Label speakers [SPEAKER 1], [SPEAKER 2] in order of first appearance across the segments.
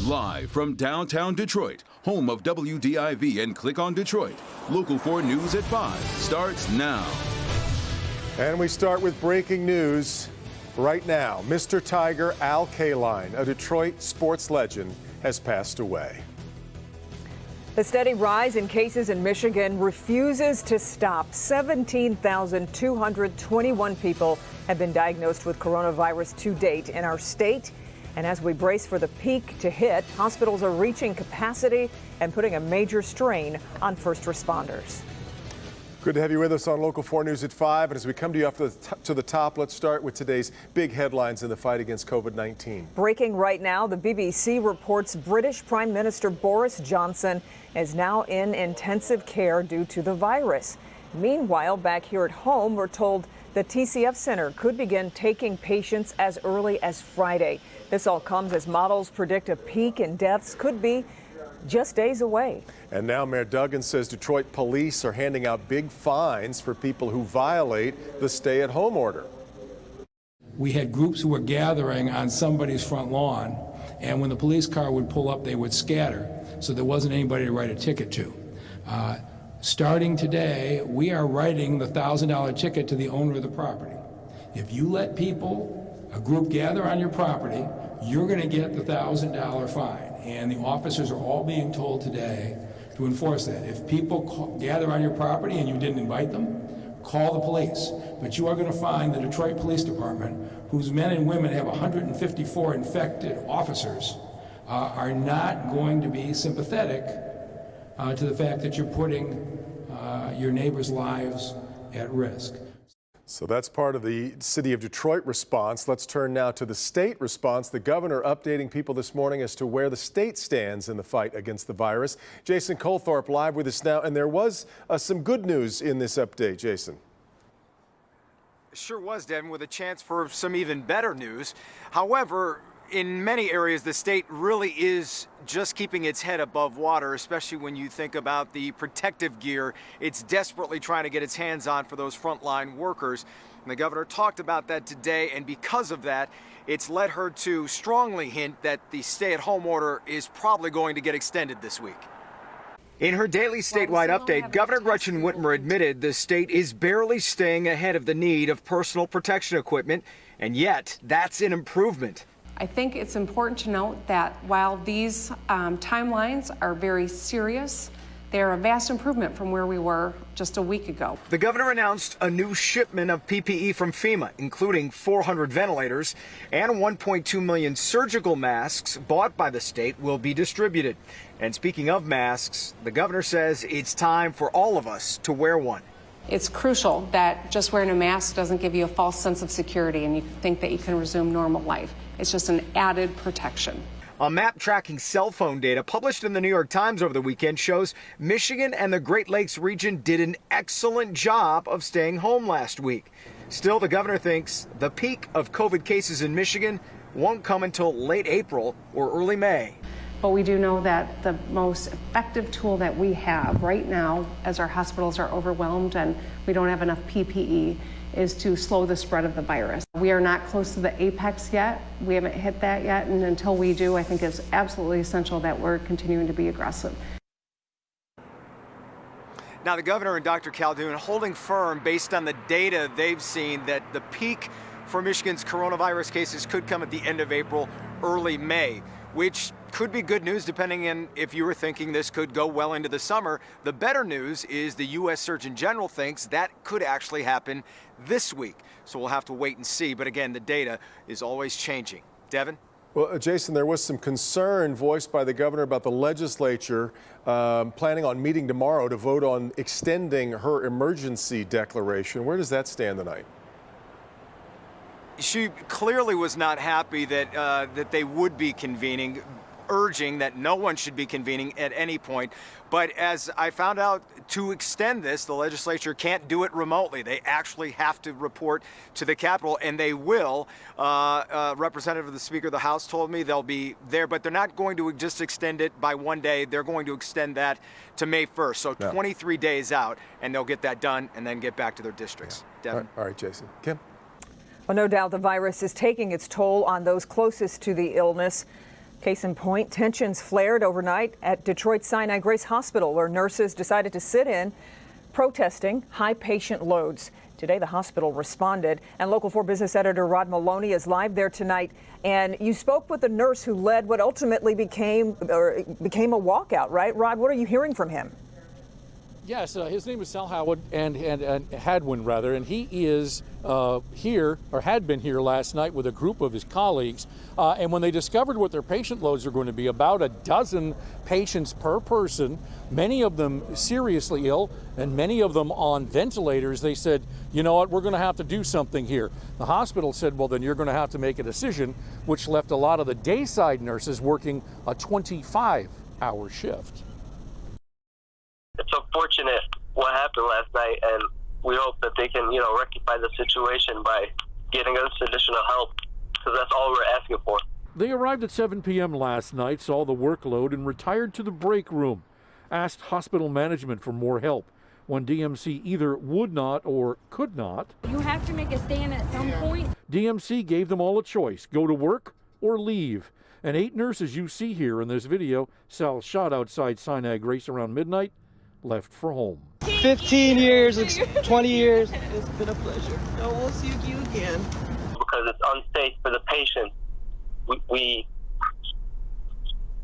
[SPEAKER 1] Live from downtown Detroit, home of WDIV and Click on Detroit, Local 4 News at 5 starts now.
[SPEAKER 2] And we start with breaking news right now. Mr. Tiger Al Kaline, a Detroit sports legend, has passed away.
[SPEAKER 3] The steady rise in cases in Michigan refuses to stop. 17,221 people have been diagnosed with coronavirus to date in our state. And as we brace for the peak to hit, hospitals are reaching capacity and putting a major strain on first responders.
[SPEAKER 2] Good to have you with us on Local 4 News at 5. And as we come to you up to the top, let's start with today's big headlines in the fight against COVID-19.
[SPEAKER 3] Breaking right now, the BBC reports British Prime Minister Boris Johnson is now in intensive care due to the virus. Meanwhile, back here at home, we're told the TCF Center could begin taking patients as early as Friday. This all comes as models predict a peak in deaths could be just days away. And now Mayor Duggan says Detroit police are handing out big fines for people who violate the stay-at-home order.
[SPEAKER 4] We had groups who were gathering on somebody's front lawn, and when the police car would pull up, they would scatter, so there wasn't anybody to write a ticket to. Starting today, we are writing the $1,000 ticket to the owner of the property. If you let a group gather on your property, you're going to get the $1,000 fine. And the officers are all being told today to enforce that. If people gather on your property and you didn't invite them, call the police. But you are going to find the Detroit Police Department, whose men and women have 154 infected officers, are not going to be sympathetic to the fact that you're putting your neighbors' lives at risk.
[SPEAKER 2] So that's part of the City of Detroit response. Let's turn now to the state response. The governor updating people this morning as to where the state stands in the fight against the virus. Jason Colthorpe live with us now, and there was some good news in this update, Jason.
[SPEAKER 5] Sure was, Devin, with a chance for some even better news. However, in many areas, the state really is just keeping its head above water, especially when you think about the protective gear it's desperately trying to get its hands on for those frontline workers. And the governor talked about that today, and because of that, it's led her to strongly hint that the stay-at-home order is probably going to get extended this week. In her daily statewide update, Governor Gretchen Whitmer admitted the state is barely staying ahead of the need of personal protection equipment, and yet that's an improvement.
[SPEAKER 6] I think it's important to note that while these timelines are very serious, they're a vast improvement from where we were just a week ago.
[SPEAKER 5] The governor announced a new shipment of PPE from FEMA, including 400 ventilators and 1.2 million surgical masks bought by the state will be distributed. And speaking of masks, the governor says it's time for all of us to wear one.
[SPEAKER 6] It's crucial that just wearing a mask doesn't give you a false sense of security and you think that you can resume normal life. It's just an added protection.
[SPEAKER 5] A map tracking cell phone data published in the New York Times over the weekend shows Michigan and the Great Lakes region did an excellent job of staying home last week. Still, the governor thinks the peak of COVID cases in Michigan won't come until late April or early May.
[SPEAKER 6] But we do know that the most effective tool that we have right now, as our hospitals are overwhelmed and we don't have enough PPE, is to slow the spread of the virus. We are not close to the apex yet. We haven't hit that yet, and until we do, I think it's absolutely essential that we're continuing to be aggressive.
[SPEAKER 5] Now, the governor and Dr. Calhoun holding firm based on the data they've seen that the peak for Michigan's coronavirus cases could come at the end of April, early May, which could be good news depending on if you were thinking this could go well into the summer. The better news is the U.S. Surgeon General thinks that could actually happen this week. So we'll have to wait and see. But again, the data is always changing. Devin?
[SPEAKER 2] Well, Jason, there was some concern voiced by the governor about the legislature planning on meeting tomorrow to vote on extending her emergency declaration. Where does that stand tonight?
[SPEAKER 5] She clearly was not happy that they would be convening, urging that no one should be convening at any point. But as I found out, to extend this, the legislature can't do it remotely. They actually have to report to the Capitol, and they will. Representative of the Speaker of the House told me they'll be there, but they're not going to just extend it by one day. They're going to extend that to May 1st, so 23 days out, and they'll get that done and then get back to their districts. Devin?
[SPEAKER 2] All right, Jason. Kim?
[SPEAKER 3] Well, no doubt the virus is taking its toll on those closest to the illness. Case in point, tensions flared overnight at Detroit's Sinai Grace Hospital, where nurses decided to sit in, protesting high patient loads. Today, the hospital responded, and Local 4 business editor Rod Maloney is live there tonight. And you spoke with the nurse who led what ultimately became a walkout, right? Rod, what are you hearing from him?
[SPEAKER 7] Yes, his name is Sal Howard and Hadwin, rather, and he is here, or had been here last night with a group of his colleagues. And when they discovered what their patient loads are going to be, about a dozen patients per person, many of them seriously ill and many of them on ventilators, they said, you know what, we're going to have to do something here. The hospital said, well, then you're going to have to make a decision, which left a lot of the dayside nurses working a 25-hour shift.
[SPEAKER 8] It's unfortunate what happened last night, and we hope that they can, rectify the situation by getting us additional help, because that's all we're asking for.
[SPEAKER 7] They arrived at 7 p.m. last night, saw the workload, and retired to the break room. Asked hospital management for more help, when DMC either would not or could not.
[SPEAKER 9] You have to make a stand at some point.
[SPEAKER 7] DMC gave them all a choice: go to work or leave. And 8 nurses you see here in this video Sal shot outside Sinai Grace around midnight left for home.
[SPEAKER 10] 15 years, 20 years.
[SPEAKER 11] It's been a pleasure. I will see you again.
[SPEAKER 8] Because it's unsafe for the patient. We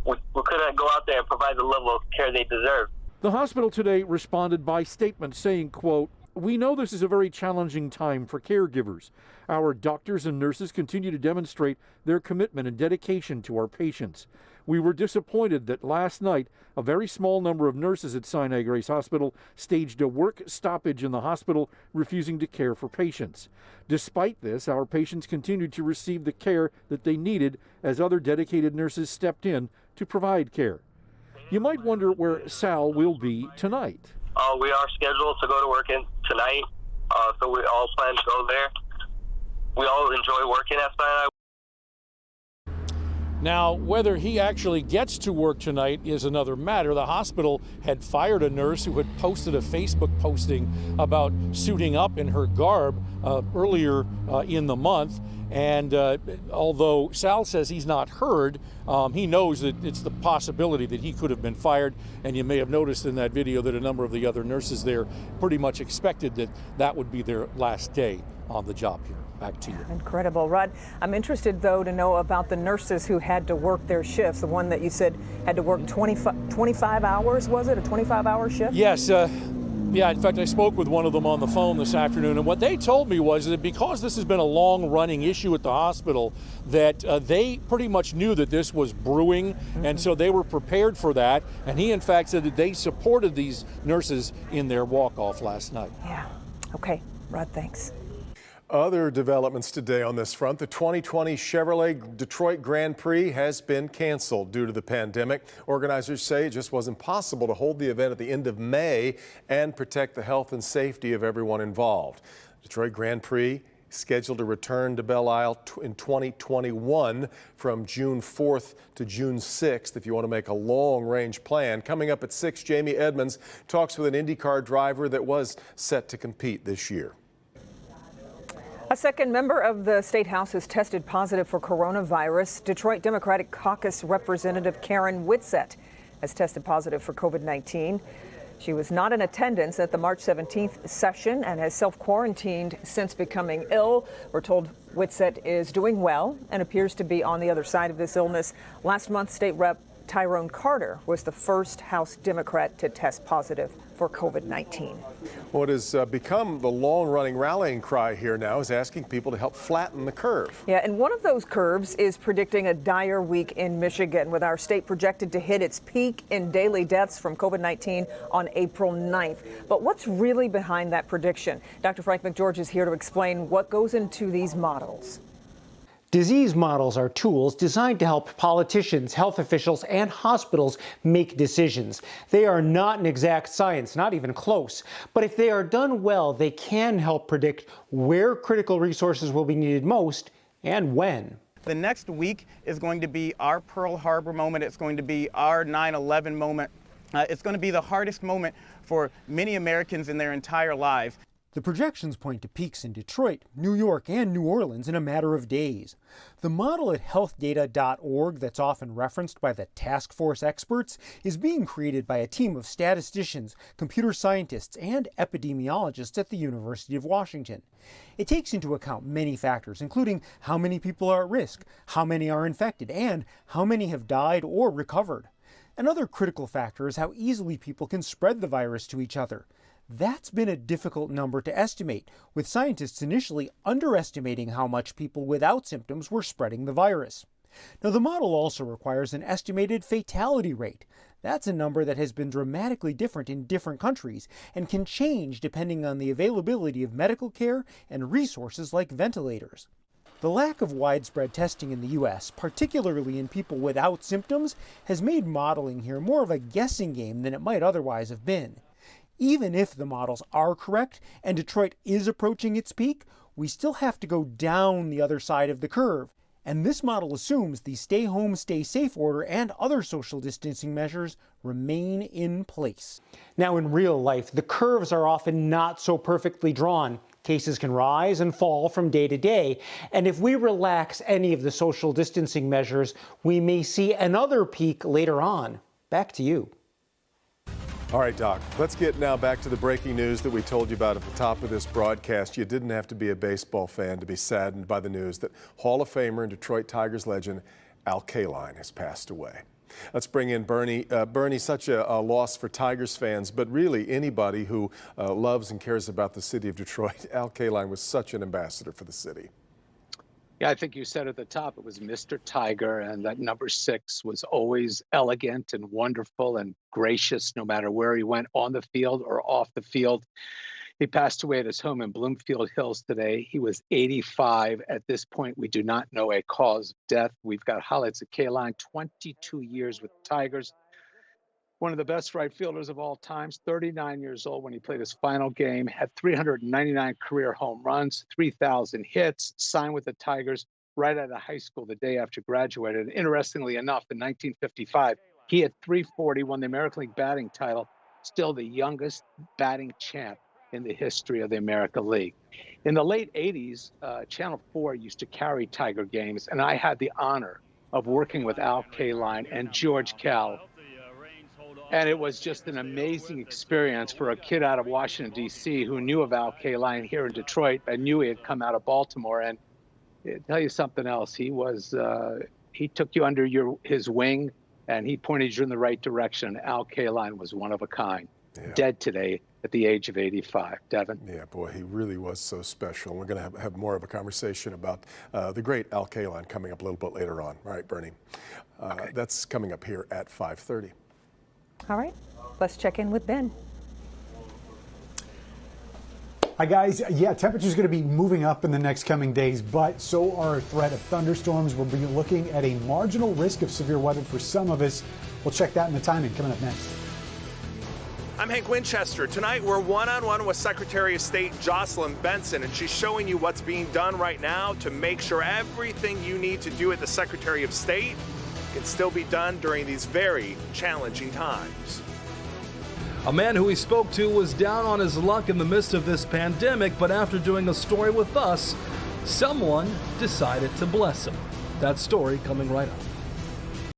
[SPEAKER 8] couldn't go out there and provide the level of care they deserve.
[SPEAKER 7] The hospital today responded by statement saying, quote, "We know this is a very challenging time for caregivers. Our doctors and nurses continue to demonstrate their commitment and dedication to our patients. We were disappointed that last night a very small number of nurses at Sinai Grace Hospital staged a work stoppage in the hospital, refusing to care for patients. Despite this, our patients continued to receive the care that they needed as other dedicated nurses stepped in to provide care." You might wonder where Sal will be tonight.
[SPEAKER 8] We are scheduled to go to work tonight, so we all plan to go there. We all enjoy working at Sinai.
[SPEAKER 7] Now, whether he actually gets to work tonight is another matter. The hospital had fired a nurse who had posted a Facebook posting about suiting up in her garb earlier in the month. And although Sal says he's not heard, he knows that it's the possibility that he could have been fired. And you may have noticed in that video that a number of the other nurses there pretty much expected that that would be their last day on the job here. Back to you.
[SPEAKER 3] Incredible. Rod, I'm interested, though, to know about the nurses who had to work their shifts. The one that you said had to work 25 hours, was it? A 25-hour shift?
[SPEAKER 7] Yes. Yeah, in fact, I spoke with one of them on the phone this afternoon, and what they told me was that because this has been a long-running issue at the hospital, that they pretty much knew that this was brewing, and so they were prepared for that. And he, in fact, said that they supported these nurses in their walk-off last night.
[SPEAKER 3] Yeah. Okay. Rod, thanks.
[SPEAKER 2] Other developments today on this front. The 2020 Chevrolet Detroit Grand Prix has been canceled due to the pandemic. Organizers say it just wasn't possible to hold the event at the end of May and protect the health and safety of everyone involved. Detroit Grand Prix scheduled to return to Belle Isle in 2021 from June 4th to June 6th if you want to make a long-range plan. Coming up at 6, Jamie Edmonds talks with an IndyCar driver that was set to compete this year.
[SPEAKER 3] A second member of the State House has tested positive for coronavirus. Detroit Democratic Caucus Representative Karen Whitsett has tested positive for COVID-19. She was not in attendance at the March 17th session and has self-quarantined since becoming ill. We're told Whitsett is doing well and appears to be on the other side of this illness. Last month, State Rep Tyrone Carter was the first House Democrat to test positive for COVID-19.
[SPEAKER 2] What has become the long-running rallying cry here now is asking people to help flatten the curve.
[SPEAKER 3] Yeah, and one of those curves is predicting a dire week in Michigan, with our state projected to hit its peak in daily deaths from COVID-19 on April 9th. But what's really behind that prediction? Dr. Frank McGeorge is here to explain what goes into these models.
[SPEAKER 10] Disease models are tools designed to help politicians, health officials, and hospitals make decisions. They are not an exact science, not even close. But if they are done well, they can help predict where critical resources will be needed most and when.
[SPEAKER 12] The next week is going to be our Pearl Harbor moment. It's going to be our 9/11 moment. It's going to be the hardest moment for many Americans in their entire lives.
[SPEAKER 10] The projections point to peaks in Detroit, New York, and New Orleans in a matter of days. The model at healthdata.org that's often referenced by the task force experts is being created by a team of statisticians, computer scientists, and epidemiologists at the University of Washington. It takes into account many factors, including how many people are at risk, how many are infected, and how many have died or recovered. Another critical factor is how easily people can spread the virus to each other. That's been a difficult number to estimate, with scientists initially underestimating how much people without symptoms were spreading the virus. Now, the model also requires an estimated fatality rate. That's a number that has been dramatically different in different countries and can change depending on the availability of medical care and resources like ventilators. The lack of widespread testing in the U.S., particularly in people without symptoms, has made modeling here more of a guessing game than it might otherwise have been. Even if the models are correct and Detroit is approaching its peak, we still have to go down the other side of the curve. And this model assumes the stay home, stay safe order and other social distancing measures remain in place. Now, in real life, the curves are often not so perfectly drawn. Cases can rise and fall from day to day. And if we relax any of the social distancing measures, we may see another peak later on. Back to you.
[SPEAKER 2] All right, Doc, let's get now back to the breaking news that we told you about at the top of this broadcast. You didn't have to be a baseball fan to be saddened by the news that Hall of Famer and Detroit Tigers legend Al Kaline has passed away. Let's bring in Bernie. Bernie, such a loss for Tigers fans, but really anybody who loves and cares about the city of Detroit. Al Kaline was such an ambassador for the city.
[SPEAKER 13] Yeah, I think you said at the top, it was Mr. Tiger, and that number 6 was always elegant and wonderful and gracious no matter where he went, on the field or off the field. He passed away at his home in Bloomfield Hills today. He was 85. At this point, we do not know a cause of death. We've got highlights of Kaline, 22 years with the Tigers. One of the best right fielders of all times, 39 years old when he played his final game, had 399 career home runs, 3,000 hits, signed with the Tigers right out of high school the day after graduated. And interestingly enough, in 1955, he had 340, won the American League batting title, still the youngest batting champ in the history of the American League. In the late 80s, Channel 4 used to carry Tiger games, and I had the honor of working with Al Kaline and George Kell. And it was just an amazing experience for a kid out of Washington, D.C. who knew of Al Kaline here in Detroit and knew he had come out of Baltimore. And I'll tell you something else. He took you under his wing, and he pointed you in the right direction. Al Kaline was one of a kind. Yeah. Dead today at the age of 85. Devin?
[SPEAKER 2] Yeah, boy, he really was so special. We're going to have more of a conversation about the great Al Kaline coming up a little bit later on. All right, Bernie. Okay. That's coming up here at 5:30.
[SPEAKER 3] All right, let's check in with Ben.
[SPEAKER 14] Hi guys, yeah, temperature's going to be moving up in the next coming days, but so are a threat of thunderstorms. We'll be looking at a marginal risk of severe weather for some of us. We'll check that in the timing coming up next.
[SPEAKER 15] I'm Hank Winchester. Tonight we're one-on-one with Secretary of State Jocelyn Benson, and she's showing you what's being done right now to make sure everything you need to do at the Secretary of State can still be done during these very challenging times.
[SPEAKER 16] A man who we spoke to was down on his luck in the midst of this pandemic, but after doing a story with us, someone decided to bless him. That story coming right up.